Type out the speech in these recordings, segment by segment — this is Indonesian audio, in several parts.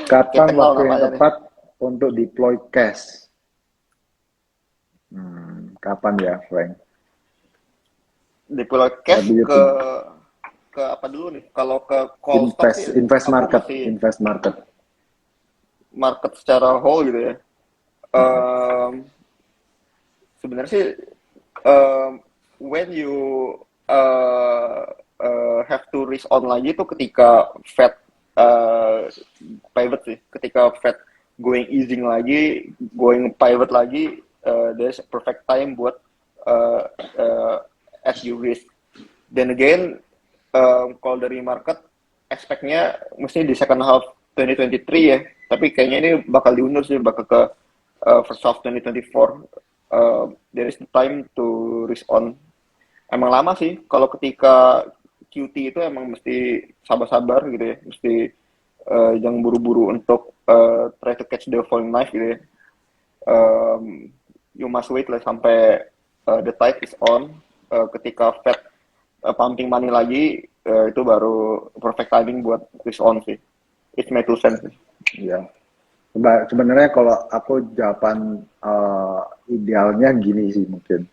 Kapan Ketek waktu tau yang namanya nih. tepat untuk deploy cash? Kapan ya, Frank? Deploy What cash do you ke think? apa dulu nih? Kalau ke call stock sih, Invest aku market, masih invest market. market secara whole gitu ya. Mm-mm. Em, Sebenarnya sih when you uh, have to risk on lagi itu ketika Fed uh, pivot sih, ketika Fed going easing lagi, going pivot lagi, there's a perfect time buat uh, uh, as you risk. Then again, kalau dari market expect-nya mesti di second half 2023 ya, tapi kayaknya ini bakal diundur sih, bakal ke first half 2024. There is the time to risk on. Emang lama sih, kalau ketika QT itu emang mesti sabar-sabar gitu ya, mesti jangan buru-buru untuk try to catch the falling knife gitu ya. You must wait lah sampai the tide is on. Ketika Fed pumping money lagi, itu baru perfect timing buat risk on sih. It make sense sih. Ya. Sebenarnya kalau aku jawaban idealnya gini sih mungkin.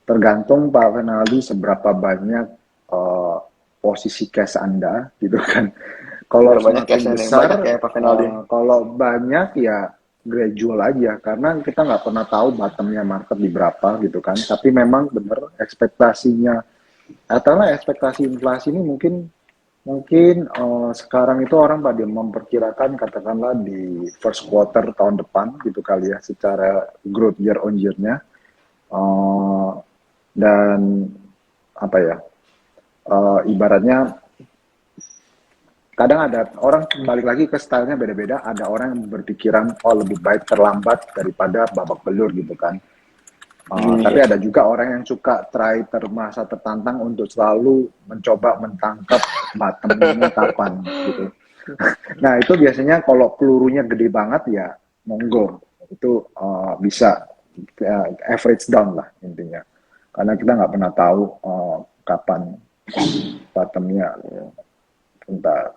Tergantung Pak Fenaldi seberapa banyak eh, posisi cash Anda gitu kan. Kalau Udah banyak semakin cashnya nih, besar, banyak ya Pak Fenaldi. kalau banyak ya gradual aja karena kita nggak pernah tahu bottomnya market di berapa gitu kan. Tapi memang benar ekspektasinya atau ekspektasi inflasi ini mungkin mungkin sekarang itu orang pada memperkirakan katakanlah di first quarter tahun depan gitu kali ya secara growth year on year-nya. Eh, dan apa ya, ibaratnya kadang ada orang balik lagi ke stylenya beda-beda, ada orang yang berpikiran oh lebih baik terlambat daripada babak belur gitu kan. Tapi Iya. ada juga orang yang suka merasa tertantang untuk selalu mencoba mentangkap bottomnya kapan gitu. Nah itu biasanya kalau pelurunya gede banget ya monggo itu bisa average down lah intinya. Karena kita nggak pernah tahu kapan bottomnya. Entah,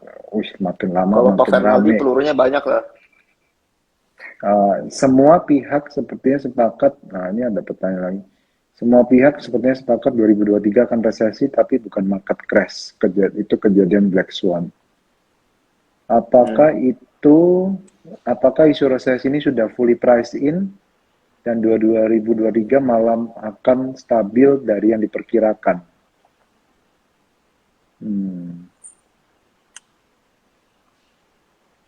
makin lama Kalau Pak makin Fenaldi rame. pelurunya banyak lah. Semua pihak sepertinya sepakat, nah ini ada pertanyaan lagi. Semua pihak sepertinya sepakat 2023 akan resesi, tapi bukan market crash. Itu kejadian Black Swan. Hmm. Apakah apakah isu resesi ini sudah fully priced in dan 2023 malam akan stabil dari yang diperkirakan? Hmm.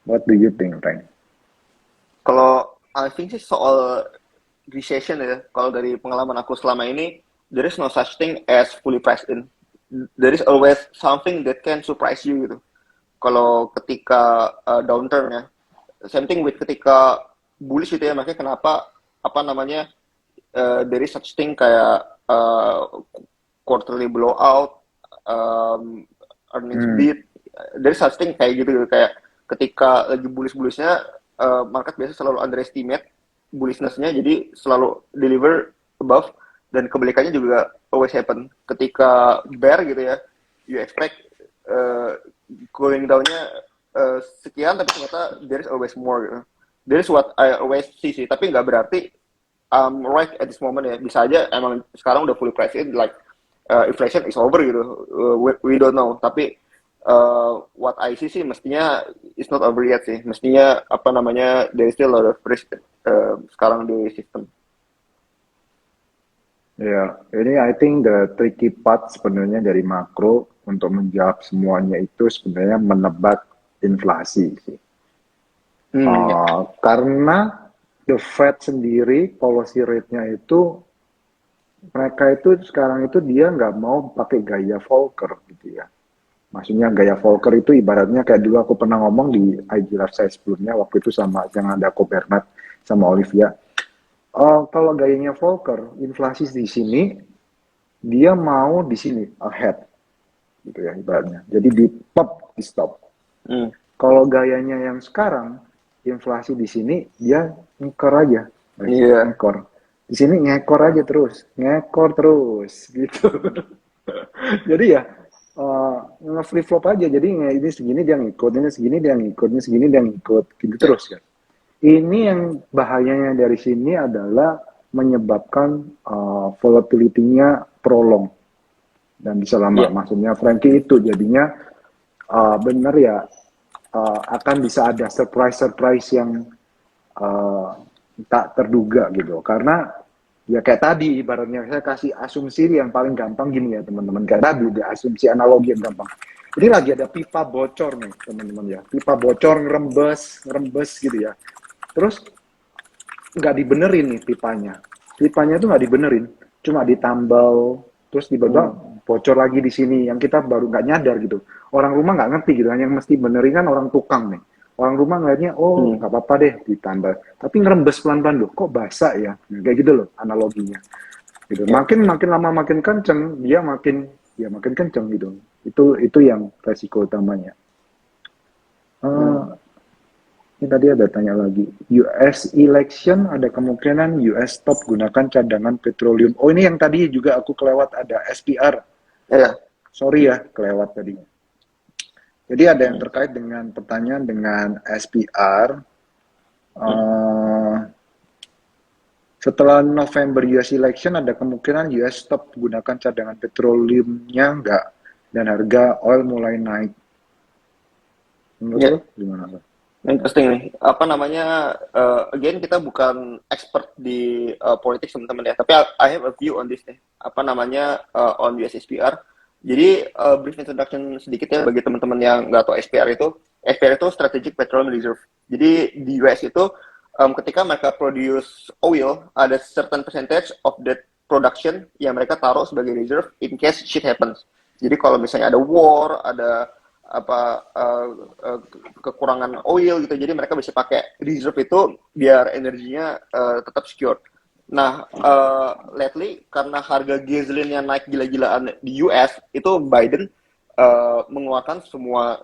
What do you think, Frank? Kalau I think sih soal recession ya, kalau dari pengalaman aku selama ini, there is no such thing as fully priced in. There is always something that can surprise you gitu. Kalau ketika downturn ya, same thing with ketika bullish gitu ya, makanya kenapa apa namanya there is such thing kayak quarterly blowout, um, earnings Hmm. beat, there is such thing kayak gitu, kayak ketika lagi bullish-bullishnya market biasa selalu underestimate bullishness-nya, jadi selalu deliver above, dan kebalikannya juga always happen ketika bear gitu ya, you expect uh, going down-nya sekian, tapi ternyata there is always more gitu. There is what I always see sih, tapi nggak berarti right at this moment ya, bisa aja emang sekarang udah fully priced in, like inflation is over gitu. We don't know, tapi what I see sih mestinya it's not over yet sih, mestinya apa namanya there is still a lot of risk sekarang di sistem. Ya, ini I think the tricky part sebenarnya dari makro untuk menjawab semuanya itu sebenarnya menebak inflasi sih. Ya. Karena the Fed sendiri policy rate-nya itu mereka itu sekarang itu dia nggak mau pakai gaya Volcker gitu ya. Maksudnya gaya Volcker itu ibaratnya kayak dulu aku pernah ngomong di IG Live saya sebelumnya waktu itu sama yang ada Ko Bernard sama Olivia. Kalau gayanya Volcker, inflasi di sini dia mau di sini ahead gitu ya ibaratnya. Jadi di pop di stop. Hmm. Kalau gayanya yang sekarang inflasi di sini dia ngekor aja, Iya. ngekor. Di sini ngekor aja terus, ngekor terus gitu. Jadi ya nge-flip flop aja. Jadi ini segini dia ngikut, ini segini dia ngikut, ini segini dia ngikut, gitu terus kan. Ini yang bahayanya dari sini adalah menyebabkan volatility-nya prolong dan bisa lama. Iya, Maksudnya Frankie itu jadinya bener ya, akan bisa ada surprise-surprise yang uh, tak terduga gitu. Karena ya kayak tadi ibaratnya saya kasih asumsi yang paling gampang gini ya teman-teman. Kayak tadi ada asumsi analogi yang gampang. Ini lagi ada pipa bocor nih teman-teman ya. Pipa bocor ngerembes, ngerembes gitu ya. Terus nggak dibenerin nih pipanya. Pipanya tuh nggak dibenerin, cuma ditambal, terus tiba-tiba bocor lagi di sini, yang kita baru nggak nyadar gitu. Orang rumah nggak ngerti gitu, hanya yang mesti benerin kan orang tukang nih. Orang rumah ngeliatnya, oh hmm. nggak apa-apa deh ditambal. Tapi ngerembes pelan-pelan loh, kok basah ya? Nah, kayak gitu loh analoginya. Gitu. Ya. Makin makin lama makin kenceng, dia makin ya makin kenceng gitu. Itu yang resiko utamanya. Hmm. Eh, ini tadi ada tanya lagi. US election ada kemungkinan US stop gunakan cadangan petroleum. Oh ini yang tadi juga aku kelewat ada SPR. Ya. Sorry ya kelewat tadi. Jadi ada yang Hmm. terkait dengan pertanyaan dengan SPR. Hmm. Uh, setelah November US election ada kemungkinan US stop gunakan cadangan petroleumnya enggak dan harga oil mulai naik. Menurut Ya. lo gimana? Interesting nih. Apa namanya? Again kita bukan expert di politik teman-teman ya. Tapi I have a view on this nih. Apa namanya on USSPR. Jadi brief introduction sedikit ya bagi teman-teman yang nggak tahu SPR itu. SPR itu Strategic Petroleum Reserve. Jadi di US itu ketika mereka produce oil, ada certain percentage of that production yang mereka taruh sebagai reserve in case shit happens. Jadi kalau misalnya ada war, ada apa kekurangan oil gitu, jadi mereka bisa pakai reserve itu biar energinya tetap secure. Nah, lately karena harga gasoline yang naik gila-gilaan di US itu Biden mengeluarkan semua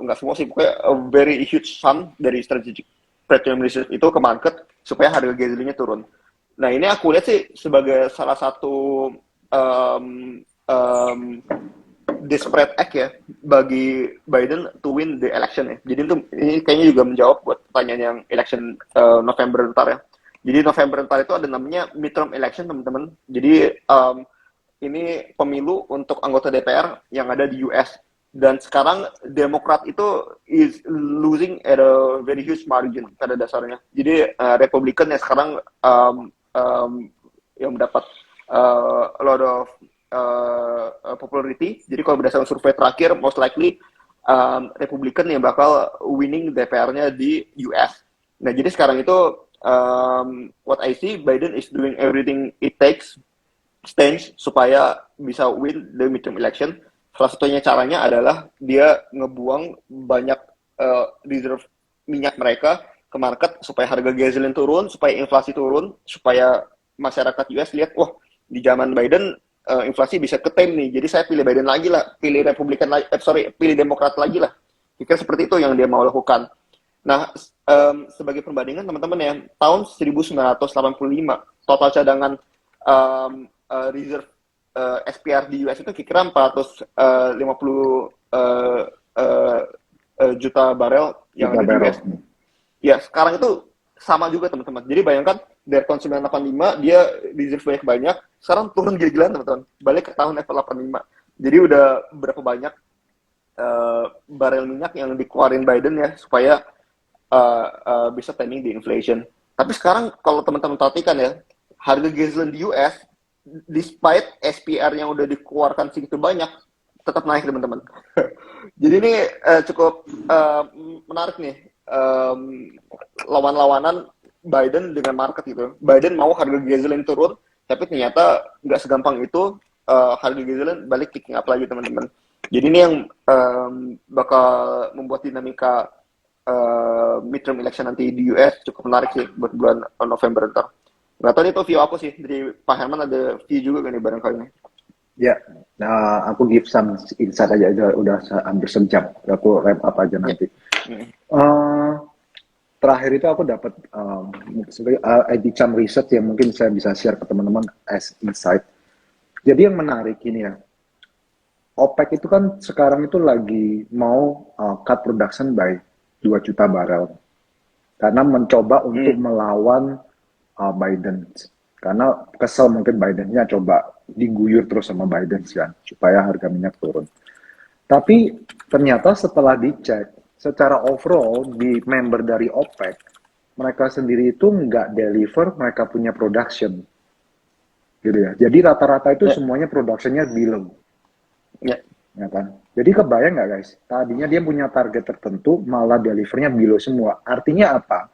nggak semua sih, pokoknya a very huge sum dari strategic petroleum reserve itu ke market supaya harga gasoline-nya turun. Nah ini aku lihat sih sebagai salah satu um, um, desperate act ya bagi Biden to win the election ya. Jadi itu ini kayaknya juga menjawab buat pertanyaan yang election November ntar ya. Jadi November ntar itu ada namanya midterm election teman-teman. Jadi ini pemilu untuk anggota DPR yang ada di US. Dan sekarang Demokrat itu is losing at a very huge margin pada dasarnya. Jadi Republikan yang sekarang yang mendapat a lot of popularity. Jadi kalau berdasarkan survei terakhir, most likely Republikan yang bakal winning DPR-nya di US. Nah, jadi sekarang itu what I see, Biden is doing everything it takes stage supaya bisa win the midterm election. Salah satunya caranya adalah dia ngebuang banyak reserve minyak mereka ke market supaya harga gasoline turun, supaya inflasi turun, supaya masyarakat US lihat, wah di zaman Biden inflasi bisa ketem nih, jadi saya pilih Biden lagi lah, pilih Republikan lagi, pilih Demokrat lagi lah. Kira seperti itu yang dia mau lakukan. Nah, sebagai perbandingan teman-teman ya, tahun 1985 total cadangan reserve SPR di US itu kira-kira 450 juta barel yang Kita ada di barrel. US. Ya, sekarang itu sama juga teman-teman. Jadi bayangkan dari tahun 1985 dia reserve banyak-banyak, sekarang turun gila-gilaan teman-teman. Balik ke tahun level 85. Jadi udah berapa banyak barel minyak yang dikeluarin Biden ya supaya bisa timing di inflation. Tapi sekarang kalau teman-teman perhatikan ya, harga gasoline di US despite SPR yang udah dikeluarkan segitu banyak tetap naik teman-teman. Jadi ini cukup menarik nih lawan-lawanan Biden dengan market gitu. Biden mau harga gasoline turun, tapi ternyata nggak segampang itu harga gasoline balik kicking up lagi teman-teman. Jadi ini yang bakal membuat dinamika midterm election nanti di US cukup menarik sih buat bulan November ntar. Nggak tahu itu view aku sih, dari Pak Herman ada view juga kan nih barangkali nih. Ya, nah aku give some insight aja, udah hampir sejam. Aku wrap up aja Ya. nanti. Terakhir itu aku dapat edit some research yang mungkin saya bisa share ke teman-teman as insight. Jadi yang menarik ini ya, OPEC itu kan sekarang itu lagi mau cut production by 2 juta barel karena mencoba untuk Hmm. melawan Biden. Karena kesel mungkin Bidennya coba diguyur terus sama Biden kan supaya harga minyak turun. Tapi ternyata setelah dicek secara overall di member dari OPEC mereka sendiri itu nggak deliver mereka punya production gitu ya. Jadi rata-rata itu Ya, semuanya productionnya below, ya. ya kan. Jadi kebayang nggak guys? Tadinya dia punya target tertentu, malah delivernya below semua. Artinya apa?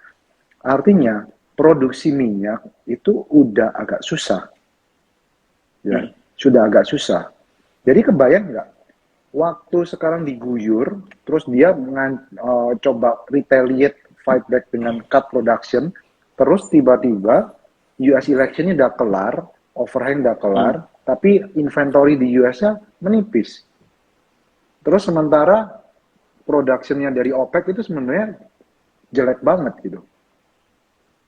Artinya produksi minyak itu udah agak susah, ya. Hmm. Sudah agak susah. Jadi kebayang nggak? Waktu sekarang diguyur, terus dia coba retaliate, fight back dengan cut production, terus tiba-tiba US election-nya udah kelar, overhang udah kelar, Hmm. tapi inventory di US-nya menipis. Terus sementara production-nya dari OPEC itu sebenarnya jelek banget gitu.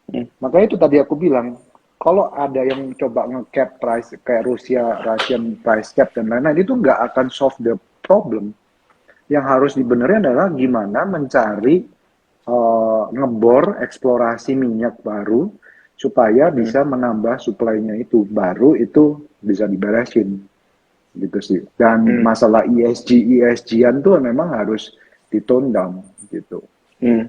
Hmm. Makanya itu tadi aku bilang, kalau ada yang coba nge-cap price kayak Russian price cap dan lain-lain, itu nggak akan solve the problem. Yang harus dibenerin adalah gimana mencari ngebor eksplorasi minyak baru supaya Hmm. bisa menambah supply-nya itu. Baru itu bisa diberesin gitu sih. Dan Hmm. masalah ESG-an tuh memang harus ditone down gitu. Hmm.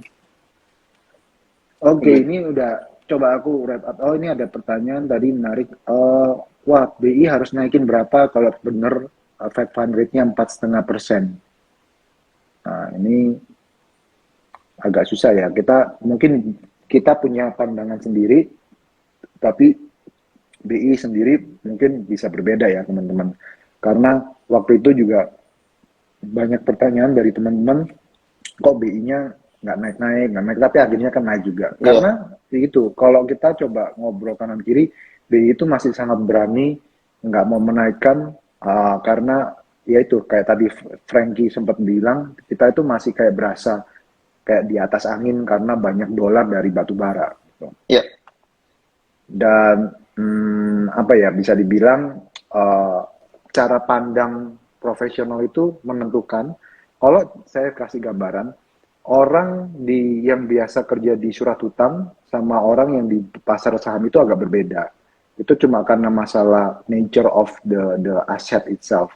Oke, Agreed. ini udah coba aku wrap up. Oh, ini ada pertanyaan tadi menarik. Wah, BI harus naikin berapa kalau bener Fed Fund Rate-nya 4,5%? Nah, ini agak susah ya. Kita punya pandangan sendiri, tapi BI sendiri mungkin bisa berbeda ya teman-teman. Karena waktu itu juga banyak pertanyaan dari teman-teman, kok BI-nya nggak naik, tapi akhirnya kan naik juga. Iya. Karena itu, kalau kita coba ngobrol kanan kiri, BI itu masih sangat berani, nggak mau menaikkan, karena ya itu, kayak tadi Frankie sempat bilang, kita itu masih kayak berasa kayak di atas angin karena banyak dolar dari batu bara. Gitu. Iya. Dan apa ya bisa dibilang cara pandang profesional itu menentukan. Kalau saya kasih gambaran, orang yang biasa kerja di surat utang sama orang yang di pasar saham itu agak berbeda. Itu cuma karena masalah nature of the asset itself.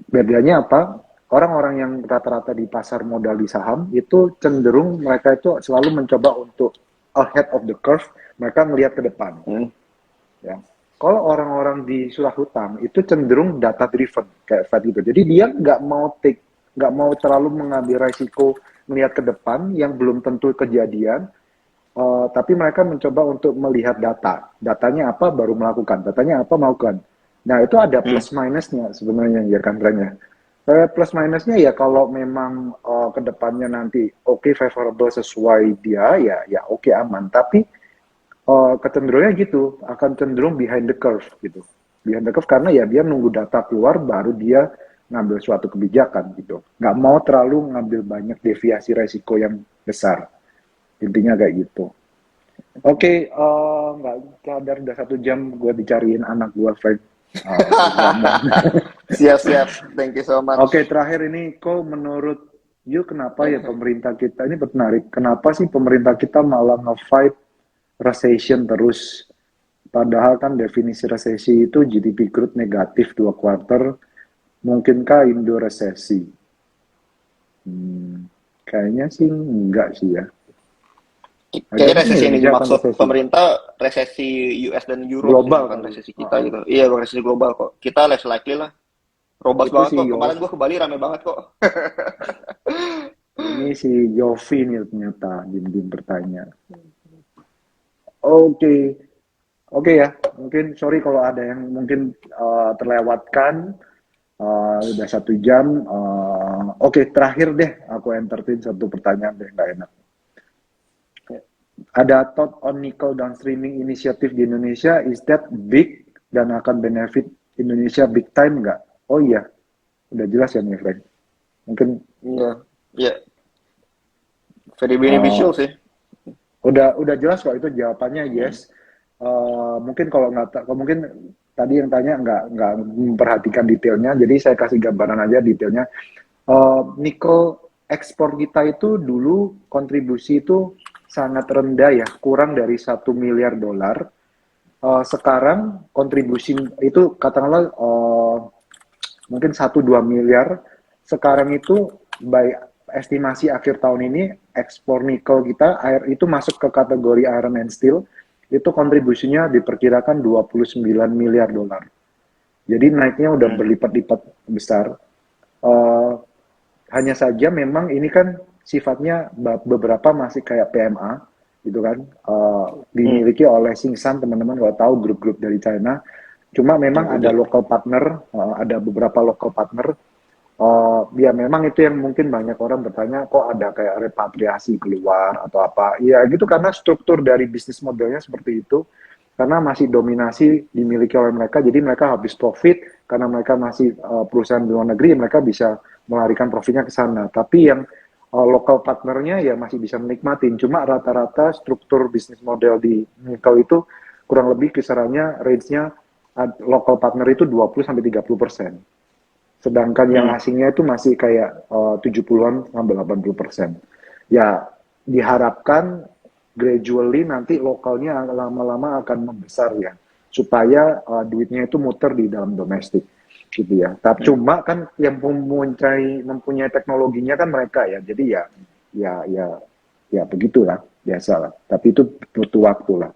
Bedanya apa? Orang-orang yang rata-rata di pasar modal di saham itu cenderung mereka itu selalu mencoba untuk ahead of the curve, mereka melihat ke depan. Hmm. Ya. Kalau orang-orang di surat hutang itu cenderung data driven kayak Fed gitu. Jadi dia nggak mau terlalu mengambil resiko melihat ke depan yang belum tentu kejadian, tapi mereka mencoba untuk melihat data. Datanya apa baru melakukan. Datanya apa melakukan. Nah itu ada Hmm. plus minusnya sebenarnya ya kan Ren ya. Plus minusnya ya kalau memang ke depannya nanti oke favorable sesuai dia ya oke aman. Tapi kecenderungannya gitu, akan cenderung behind the curve gitu. Behind the curve karena ya dia nunggu data keluar baru dia ngambil suatu kebijakan gitu. Nggak mau terlalu ngambil banyak deviasi resiko yang besar. Intinya kayak gitu. Oke, nggak sadar udah 1 jam gue dicariin anak gue, Frank. Nggak mau. Siap, siap. Thank you so Oke, much. terakhir ini, kok menurut you kenapa ya pemerintah kita, ini menarik, kenapa sih pemerintah kita malah nge-fight recession terus? Padahal kan definisi resesi itu GDP growth negatif 2 kuartal, mungkinkah Indo resesi? Kayaknya sih enggak sih ya. Kayaknya Aja resesi yang Indonesia akan dimaksud resesi. pemerintah resesi US dan Europe sih, Global bukan kali. resesi kita gitu. Iya, bukan resesi global kok. Kita less likely lah. Robust Itu banget si kok. Kemarin Yov, gua ke Bali rame banget kok. ini si Yofi nih ternyata diem-diem bertanya. Oke, oke ya. Mungkin sorry kalau ada yang mungkin terlewatkan. Udah 1 jam. Oke, terakhir deh aku entertain satu pertanyaan deh, nggak enak. Ada thought on nickel downstreaming initiative di Indonesia, is that big dan akan benefit Indonesia big time nggak? Oh iya, udah jelas ya nih Frank. Mungkin Iya, iya. Very uh, beneficial sih. udah jelas kok itu jawabannya Hmm. yes. Mungkin kalau nggak, mungkin tadi yang tanya nggak memperhatikan detailnya, jadi saya kasih gambaran aja detailnya. Nikel ekspor kita itu dulu kontribusi itu sangat rendah ya, kurang dari 1 miliar dolar. Sekarang kontribusi itu katakanlah mungkin 1-2 miliar. Sekarang itu by estimasi akhir tahun ini ekspor nikel kita air itu masuk ke kategori iron and steel, itu kontribusinya diperkirakan 29 miliar dolar. Jadi naiknya udah Hmm. berlipat-lipat besar. Eh, Hanya saja memang ini kan sifatnya beberapa masih kayak PMA gitu kan, Hmm. dimiliki oleh Singsan, teman-teman kalau tahu grup-grup dari China. Cuma memang ada Betul. local partner, ada beberapa local partner. Ya memang itu yang mungkin banyak orang bertanya, kok ada kayak repatriasi keluar atau apa. Ya gitu karena struktur dari bisnis modelnya seperti itu. Karena masih dominasi dimiliki oleh mereka, jadi mereka habis profit, karena mereka masih perusahaan di luar negeri, mereka bisa melarikan profitnya ke sana. Tapi yang local partnernya ya masih bisa menikmatin. Cuma rata-rata struktur bisnis model di nikel itu kurang lebih kisarannya range-nya local partner itu 20-30%. Sedangkan yang Hmm. asingnya itu masih kayak 70-an sampai 80%. Ya diharapkan gradually nanti lokalnya lama-lama akan membesar ya, supaya duitnya itu muter di dalam domestik gitu ya. Tapi Hmm. cuma kan yang mempunyai teknologinya kan mereka ya. Jadi ya ya ya ya begitulah biasa lah. Tapi itu butuh waktu lah.